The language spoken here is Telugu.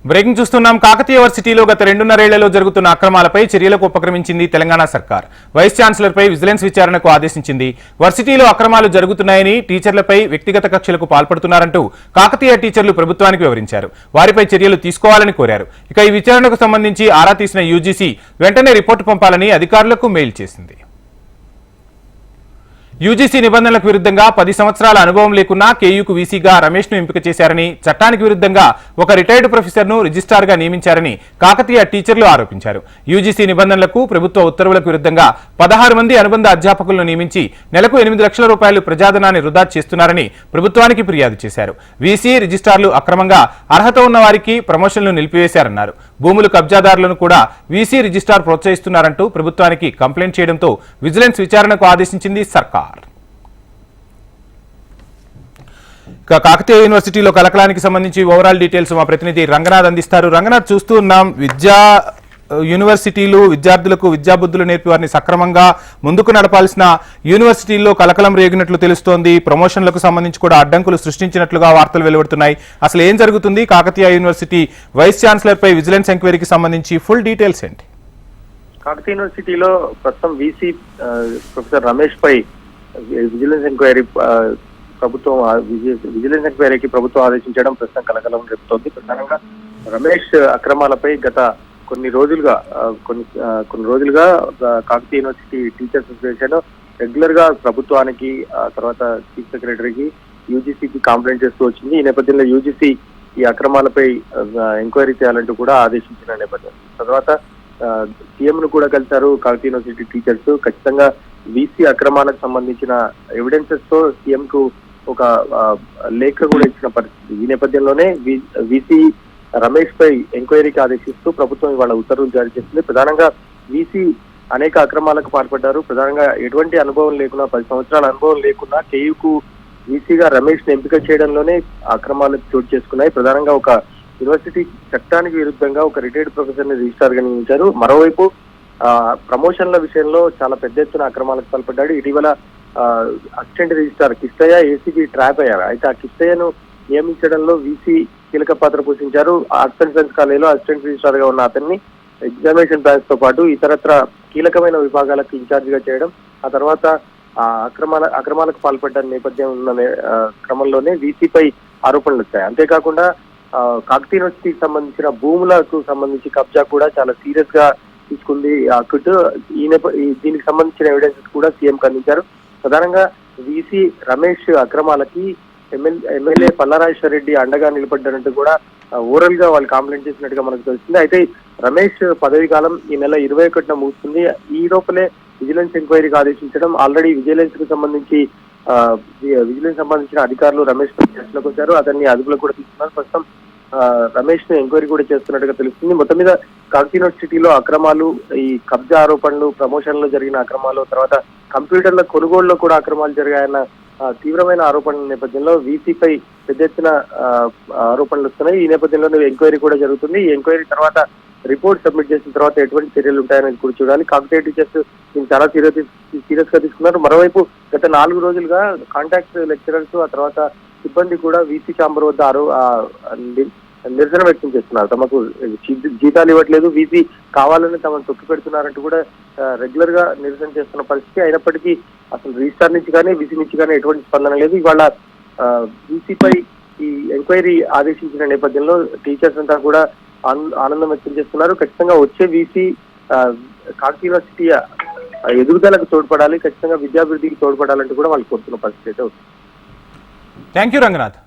బ్రేకింగ్ చూస్తున్నాం. కాకతీయ యూనివర్సిటీలో గత 2.5 ఏళ్లలో జరుగుతున్న అక్రమాలపై చర్యలకు ఉపక్రమించింది తెలంగాణ సర్కార్. వైస్ ఛాన్సలర్పై విజిలెన్స్ విచారణకు ఆదేశించింది. వర్సిటీలో అక్రమాలు జరుగుతున్నాయని, టీచర్లపై వ్యక్తిగత కక్షలకు పాల్పడుతున్నారంటూ కాకతీయ టీచర్లు ప్రభుత్వానికి వివరించారు. వారిపై చర్యలు తీసుకోవాలని కోరారు. ఇక ఈ విచారణకు సంబంధించి ఆరా తీసిన యూజీసీ వెంటనే రిపోర్టు పంపాలని అధికారులకు మెయిల్ చేసింది. యూజీసీ నిబంధనలకు విరుద్ధంగా 10 సంవత్సరాల అనుభవం లేకున్నా కేయూకు వీసీగా రమేష్ ను ఎంపిక చేశారని, చట్టానికి విరుద్ధంగా ఒక రిటైర్డ్ ప్రొఫెసర్ ను రిజిస్ట్రార్ గా నియమించారని కాకతీయ టీచర్లు ఆరోపించారు. యూజీసీ నిబంధనలకు, ప్రభుత్వ ఉత్తర్వులకు విరుద్ధంగా 16 మంది అనుబంధ అధ్యాపకులను నియమించి నెలకు 8 లక్షల రూపాయలు ప్రజాధనాన్ని వృధా చేస్తున్నారని ప్రభుత్వానికి ఫిర్యాదు చేశారు. వీసీ, రిజిస్ట్రార్లు అక్రమంగా అర్హత ఉన్న వారికి ప్రమోషన్లు నిలిపివేశారన్నారు. భూములు కబ్జాదారులను కూడా వీసీ, రిజిస్ట్రార్ ప్రోత్సహిస్తున్నారంటూ ప్రభుత్వానికి కంప్లైంట్ చేయడంతో విజిలెన్స్ విచారణకు ఆదేశించింది సర్కార్. కాకతీయ యూనివర్సిటీలో కలకలానికి సంబంధించి ఓవరాల్ డీటెయిల్స్ మా ప్రతినిధి రంగనాథ్ అందిస్తారు. రంగనాథ్, చూస్తూ ఉన్నాం యూనివర్సిటీలు విద్యార్థులకు విద్యాబుద్ధులు నేర్పి వారిని సక్రమంగా ముందుకు నడపాల్సిన యూనివర్సిటీల్లో కలకలం రేగినట్లు తెలుస్తోంది. ప్రమోషన్లకు సంబంధించి కూడా అడ్డంకులు సృష్టించినట్లుగా వార్తలు వెలువడుతున్నాయి. అసలు ఏం జరుగుతుంది? కాకతీయ యూనివర్సిటీ వైస్ ఛాన్సలర్ పై విజిలెన్స్ ఎంక్వైరీకి సంబంధించి ఫుల్ డీటెయిల్స్ ఏంటి? కాకతీయ యూనివర్సిటీలో ప్రస్తుతం వీసీ ప్రొఫెసర్ రమేష్ పై విజిలెన్స్ ఎంక్వైరీకి ప్రభుత్వం ఆదేశించడం ప్రస్తుతం కలకలం రేపుతోంది. ప్రధానంగా రమేష్ అక్రమాలపై గత కొన్ని రోజులుగా Kakatiya university teachers association regular గా ప్రభుత్వానికి, తర్వాత చీఫ్ సెక్రటరీకి, యూజీసీకి కంప్లైంట్ చేస్తూ వచ్చింది. ఈ నేపథ్యంలో యూజీసీ ఈ అక్రమాలపై ఎంక్వైరీ చేయాలంటూ కూడా ఆదేశించిన నేపథ్యం. తర్వాత సీఎం ను కూడా కలిశారు కాకతీయ యూనివర్సిటీ టీచర్స్. ఖచ్చితంగా వీసీ అక్రమాలకు సంబంధించిన ఎవిడెన్సెస్ తో సీఎం కు ఒక లేఖ కూడా ఇచ్చిన పరిస్థితి. ఈ నేపథ్యంలోనే వీసీ రమేష్ పై ఎంక్వైరీకి ఆదేశిస్తూ ప్రభుత్వం ఇవాళ ఉత్తర్వులు జారీ చేసింది. ప్రధానంగా వీసీ అనేక అక్రమాలకు పాల్పడ్డారు. ప్రధానంగా ఎటువంటి అనుభవం లేకున్నా, 10 సంవత్సరాల అనుభవం లేకున్నా కేయూకు వీసీగా రమేష్ ని ఎంపిక చేయడంలోనే అక్రమాలు చోటు చేసుకున్నాయి. ప్రధానంగా ఒక యూనివర్సిటీ చట్టానికి విరుద్ధంగా ఒక రిటైర్డ్ ప్రొఫెసర్ ని రిజిస్ట్రార్ గా నియమించారు. మరోవైపు ప్రమోషన్ల విషయంలో చాలా పెద్ద ఎత్తున అక్రమాలకు పాల్పడ్డాడు. ఇటీవల assistant registrar Kishtaiah ACB trap అయ్యారు. అయితే ఆ కిష్టయ్యను నియమించడంలో వీసీ కీలక పాత్ర పోషించారు. ఆర్ట్స్ అండ్ సైన్స్ కాలేజీలో అసిస్టెంట్ రిజిస్ట్రార్ గా ఉన్న అతన్ని ఎగ్జామినేషన్ బ్రాంచ్ తో పాటు ఇతరత్ర కీలకమైన విభాగాలకు ఇన్ఛార్జ్ గా చేయడం, ఆ తర్వాత అక్రమాలకు పాల్పడ్డ నేపథ్యం ఉన్న క్రమంలోనే వీసీపై ఆరోపణలు వచ్చాయి. అంతేకాకుండా కాకతీయ యూనివర్సిటీకి సంబంధించిన భూములకు సంబంధించి కబ్జా కూడా చాలా సీరియస్ గా తీసుకుంది అక్కుట్. దీనికి సంబంధించిన ఎవిడెన్సెస్ కూడా సీఎం అందించారు. ప్రధానంగా వీసీ రమేష్ అక్రమాలకి ఎమ్మెల్యే పల్లారాజేశ్వర రెడ్డి అండగా నిలబడ్డారంటూ కూడా ఓవరాల్ గా వాళ్ళు కంప్లైంట్ చేసినట్టుగా మనకు తెలుస్తుంది. అయితే రమేష్ పదవి కాలం ఈ నెల 21న ముగుస్తుంది. ఈ లోపలే విజిలెన్స్ ఎంక్వైరీకి ఆదేశించడం, ఆల్రెడీ విజిలెన్స్ సంబంధించిన అధికారులు రమేష్ చర్చలోకి వచ్చారు. అతన్ని అదుపులో కూడా తీసుకున్నారు. ప్రస్తుతం రమేష్ ని ఎంక్వైరీ కూడా చేస్తున్నట్టుగా తెలుస్తుంది. మొత్తం మీద కాకతీయ యూనివర్సిటీలో అక్రమాలు, ఈ కబ్జా ఆరోపణలు, ప్రమోషన్లో జరిగిన అక్రమాలు, తర్వాత కంప్యూటర్ల కొనుగోలులో కూడా అక్రమాలు జరిగాయన్న తీవ్రమైన ఆరోపణల నేపథ్యంలో వీసీపై పెద్ద ఎత్తున ఆరోపణలు వస్తున్నాయి. ఈ నేపథ్యంలో ఎంక్వైరీ కూడా జరుగుతుంది. ఈ ఎంక్వైరీ తర్వాత రిపోర్ట్ సబ్మిట్ చేసిన తర్వాత ఎటువంటి చర్యలు ఉంటాయనేది కూడా చూడాలి. కాకతీయ టీచర్స్ దీన్ని చాలా సీరియస్ గా తీసుకున్నారు. మరోవైపు గత 4 రోజులుగా కాంటాక్ట్ లెక్చరర్స్, ఆ తర్వాత సిబ్బంది కూడా వీసీ ఛాంబర్ వద్ద నిరసన వ్యక్తం చేస్తున్నారు. తమకు జీతాలు ఇవ్వట్లేదు, వీసీ కావాలని తమను తొక్కి పెడుతున్నారంటూ కూడా రెగ్యులర్ గా నిరసన చేస్తున్న పరిస్థితి. అయినప్పటికీ అసలు రిజిస్ట్రార్ నుంచి కానీ వీసీ నుంచి కానీ ఎటువంటి స్పందన లేదు. ఇవాళ వీసీపై ఈ ఎంక్వైరీ ఆదేశించిన నేపథ్యంలో టీచర్స్ అంతా కూడా ఆనందం వ్యక్తం చేస్తున్నారు. ఖచ్చితంగా వచ్చే వీసీ కాకతీయ యూనివర్సిటీ ఎదుగుదలకు తోడ్పడాలి, ఖచ్చితంగా విద్యాభివృద్ధికి తోడ్పడాలంటూ కూడా వాళ్ళు కోరుతున్న పరిస్థితి అయితే అవుతుంది. Thank you Ranganath.